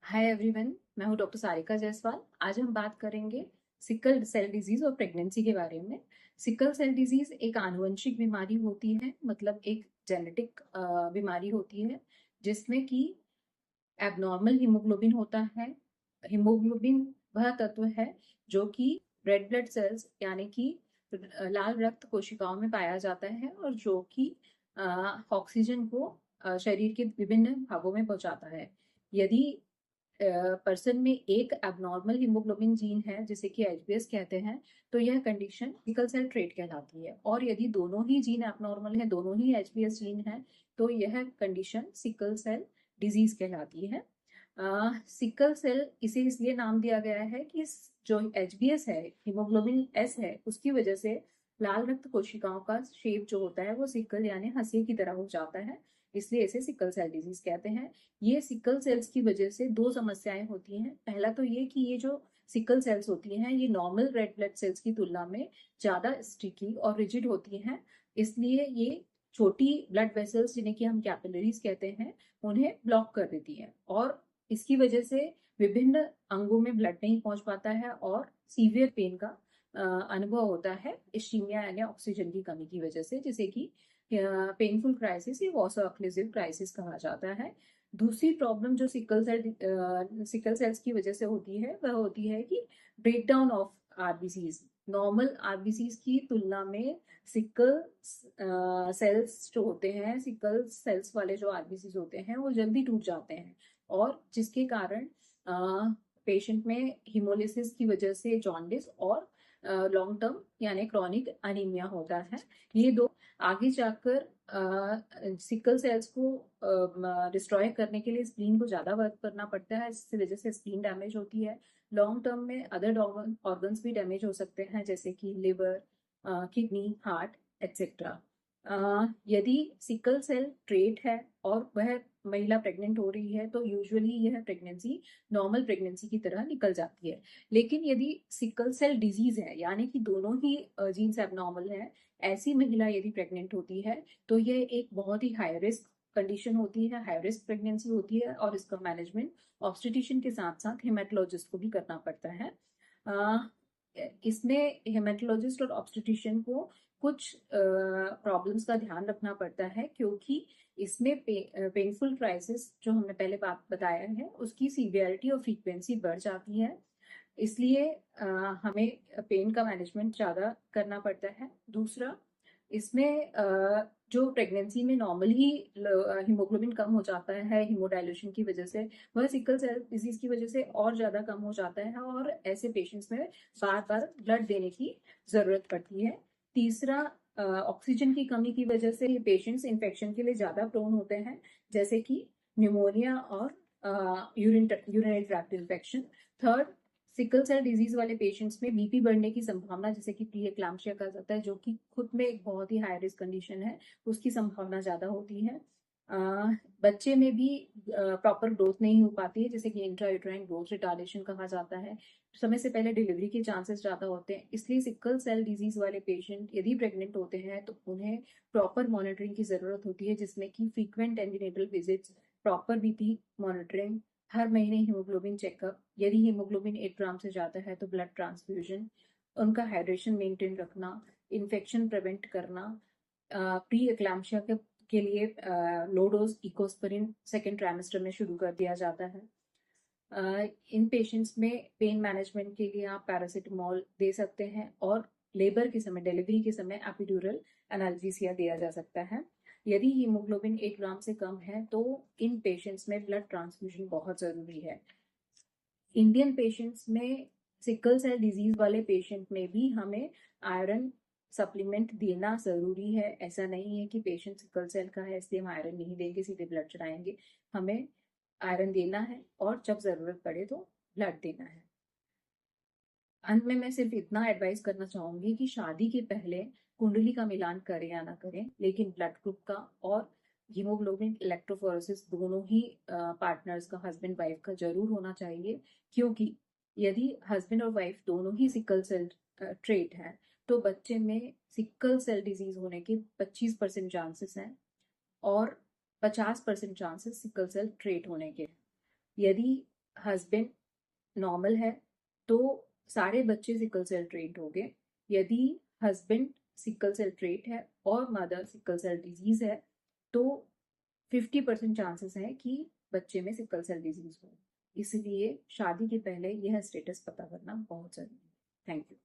Hi everyone, मैं हूं doctor Sarika Jaiswal. आज हम बात करेंगे सिकल सेल डिजीज और प्रेगनेंसी के बारे में। सिकल सेल डिजीज एक आनुवंशिक बीमारी होती है, मतलब एक जेनेटिक बीमारी होती है जिसमें कि एबनॉर्मल हीमोग्लोबिन होता है। हीमोग्लोबिन वह तत्व है जो कि रेड ब्लड सेल्स यानी कि लाल रक्त कोशिकाओं में पाया जाता है और जो कि ऑक्सीजन को शरीर के विभिन्न भागों में पहुंचाता है। यदि पर्सन में एक एबनॉर्मल हीमोग्लोबिन जीन है जिसे कि एचबीएस कहते हैं, तो यह कंडीशन सिकल सेल ट्रेट कहलाती है। और यदि दोनों ही जीन एबनॉर्मल है, दोनों ही एचबीएस जीन है, तो यह कंडीशन सिकल सेल डिजीज कहलाती है। सिकल सेल इसे इसलिए नाम दिया गया है कि जो एचबीएस है, हीमोग्लोबिन एस है, उसकी वजह से लाल रक्त कोशिकाओं का शेप जो होता है वो सिकल यानी हंसी की तरह हो जाता है, इसलिए इसे सिकल सेल डिजीज कहते हैं। ये सिकल सेल्स की वजह से दो समस्याएं होती हैं। पहला तो ये कि ये जो सिकल सेल्स होती हैं ये नॉर्मल रेड ब्लड सेल्स की तुलना में ज्यादा स्टिकी और रिजिड होती हैं, इसलिए ये छोटी ब्लड वेसल्स जिन्हें कि हम कैपिलरीज कहते हैं उन्हें ब्लॉक कर देती है और इसकी वजह से विभिन्न अंगों में ब्लड नहीं पहुंच पाता है और सीवियर पेन का अनुभव होता है इश्कीमिया यानी ऑक्सीजन की कमी की वजह से, जिसे कि पेनफुल क्राइसिस या वासो ऑक्लूसिव क्राइसिस कहा जाता है। दूसरी प्रॉब्लम जो सिकल सेल्स की वजह से होती है वह होती है कि break down of RBCs. Normal RBCs की तुलना में सिकल सेल्स जो होते हैं, सिकल सेल्स वाले जो आरबीसीज होते हैं वो जल्दी टूट जाते हैं और जिसके कारण पेशेंट में हिमोलिसिस की वजह से जॉन्डिस और लॉन्ग टर्म यानी क्रॉनिक अनीमिया होता है। ये दो आगे जाकर सिकल सेल्स को डिस्ट्रॉय करने के लिए स्प्लीन को ज्यादा वर्क करना पड़ता है, इसकी वजह से स्प्लीन डैमेज होती है। लॉन्ग टर्म में अदर ऑर्गन्स भी डैमेज हो सकते हैं जैसे कि लिवर, किडनी, हार्ट एक्सेट्रा। यदि सिकल सेल ट्रेट है और वह महिला प्रेग्नेंट हो रही है तो यूजुअली यह प्रेगनेंसी नॉर्मल प्रेगनेंसी की तरह निकल जाती है। लेकिन यदि सिकल सेल डिजीज है यानी कि दोनों ही जीन्स एबनॉर्मल है, ऐसी महिला यदि प्रेग्नेंट होती है तो यह एक बहुत ही हाई रिस्क कंडीशन होती है, हाई रिस्क प्रेगनेंसी होती है और इसका मैनेजमेंट ऑब्स्टेट्रिशियन के साथ साथ हेमेटोलॉजिस्ट को भी करना पड़ता है। इसमें हेमेटोलॉजिस्ट और ऑब्स्टेट्रिशियन को कुछ प्रॉब्लम्स का ध्यान रखना पड़ता है, क्योंकि इसमें पेनफुल क्राइसिस जो हमने पहले बात बताया है उसकी सीवियरिटी और फ्रीक्वेंसी बढ़ जाती है, इसलिए हमें पेन का मैनेजमेंट ज़्यादा करना पड़ता है। दूसरा, इसमें जो प्रेगनेंसी में नॉर्मली हीमोग्लोबिन कम हो जाता है हीमोडाइल्यूशन की वजह से, वह सिकल सेल डिजीज की वजह से और ज़्यादा कम हो जाता है और ऐसे पेशेंट्स में बार बार ब्लड देने की ज़रूरत पड़ती है। तीसरा, ऑक्सीजन की कमी की वजह से ये पेशेंट्स इन्फेक्शन के लिए ज़्यादा प्रोन होते हैं, जैसे कि न्यूमोनिया और urinary tract infection. Third, sickle cell disease वाले पेशेंट्स में बीपी बढ़ने की संभावना, जैसे कि प्री एक्लाम्पसिया कहा जाता है, जो कि खुद में एक बहुत ही हाई रिस्क कंडीशन है, उसकी संभावना ज्यादा होती है। बच्चे में भी प्रॉपर ग्रोथ नहीं हो पाती है, जैसे कि इंट्रायूटेराइन ग्रोथ रिटार्डेशन कहा जाता है। समय से पहले डिलीवरी के चांसेस ज्यादा होते हैं, इसलिए सिकल सेल डिजीज वाले पेशेंट यदि प्रेग्नेंट होते हैं तो उन्हें प्रॉपर मॉनिटरिंग की जरूरत होती है, जिसमें कि frequent antenatal visits, proper BP monitoring, हर महीने हीमोग्लोबिन चेकअप, यदि हीमोग्लोबिन 8 ग्राम से ज्यादा है तो ब्लड ट्रांसफ्यूजन, उनका हाइड्रेशन मेंटेन रखना, इन्फेक्शन प्रिवेंट करना। प्री एक्लैम्पसिया के लिए low dose Ecosprin second trimester में शुरू कर दिया जाता है। इन पेशेंट्स में पेन मैनेजमेंट के लिए आप पैरासिटामोल दे सकते हैं और लेबर के समय, डिलीवरी के समय एपिड्यूरल एनाल्जेसिया दिया जा सकता है। यदि हीमोग्लोबिन 8 ग्राम से कम है तो इन पेशेंट्स में ब्लड ट्रांसफ्यूजन बहुत जरूरी है। इंडियन पेशेंट्स में, सिकल सेल डिजीज वाले पेशेंट में भी हमें आयरन सप्लीमेंट देना जरूरी है। ऐसा नहीं है कि पेशेंट सिकल सेल का है इसलिए हम आयरन नहीं देंगे, सीधे ब्लड चढ़ाएंगे। हमें आयरन देना है और जब जरूरत पड़े तो ब्लड देना है। अंत में मैं सिर्फ इतना एडवाइस करना चाहूंगी कि शादी के पहले कुंडली का मिलान करें या ना करें, लेकिन ब्लड ग्रुप का और हीमोग्लोबिन इलेक्ट्रोफोरेसिस दोनों ही पार्टनर्स का, हस्बैंड वाइफ का जरूर होना चाहिए, क्योंकि यदि हस्बैंड और वाइफ दोनों ही सिकल सेल ट्रेट है तो बच्चे में सिकल सेल डिजीज होने के 25% चांसेस हैं और 50% चांसेस सिकल सेल ट्रेट होने के। यदि हस्बैंड नॉर्मल है तो सारे बच्चे सिकल सेल ट्रेट हो गए। यदि हस्बैंड सिकल सेल ट्रेट है और मदर सिकल सेल डिजीज है तो 50% चांसेस है कि बच्चे में सिकल सेल डिजीज हो। इसलिए शादी के पहले यह स्टेटस पता करना बहुत जरूरी है। Thank you.